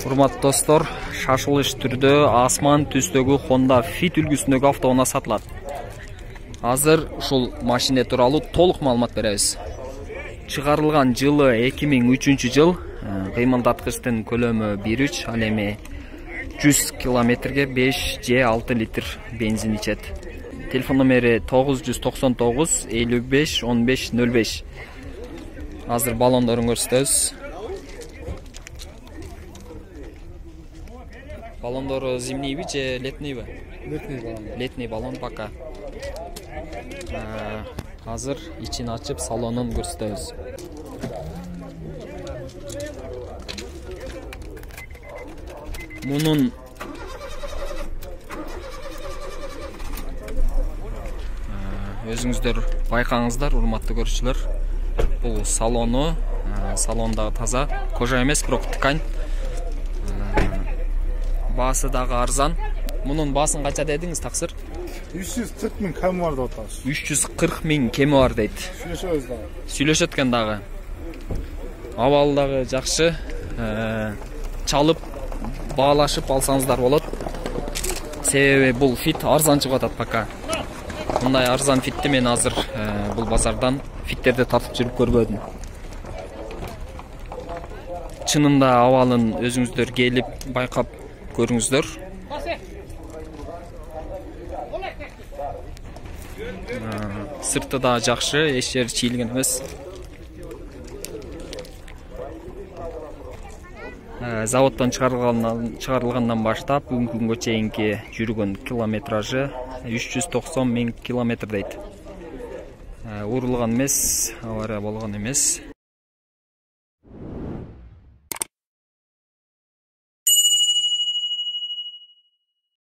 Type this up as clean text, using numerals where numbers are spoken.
Урматтуу достор, шашылыш түрдө асман түстөгү Honda Fit үлгүсүндөгү автоунаа сатылат. Азыр ушул машина тууралуу толук маалымат беребиз. Чыгарылган жылы 2003 жыл, кыймылдаткычтын көлөмү 1.3, ал эми 100 километрге 5 же 6 литр бензин ичет. Телефон номери 999 55 15 05. Азыр баллондорун көрсөтөбүз. Баллондору зимнийби же летнийби? Летний баллон. Летний баллон пока. Азыр ичин ачып салонун көрсөтөбүз. Мунун өзүңүздөр байкаңыздар, урматтуу көрүүчүлөр. Бул салону, салондагы таза, кожа эмес, бирок ткань. Баасы дагы арзан. Мунун баасын канча дедиңиз, таксыр? 340 миң кеми бар деп атабыз. 340 миң кеми бар дейт. Сүйлөшөбүз дагы. Сүйлөшөт экен дагы. Абалы дагы жакшы. Чалып баалашып алсаңыздар болот. Себеби бул Fit арзан чыгып атат пока. Мындай арзан Fitти мен азыр бул базардан Fitтерди тартып жүрүп көрбөдүм. Чынында абалын өзүңүздөр келип байкап көрүңүздөр. Сырты да жакшы, эч жери чийилген эмес. Заводдон чыгарылгандан баштап бүгүнкү күнгө чейинки жүргөн километражы 390 миң километр дейт. Урулган эмес, авария болгон эмес.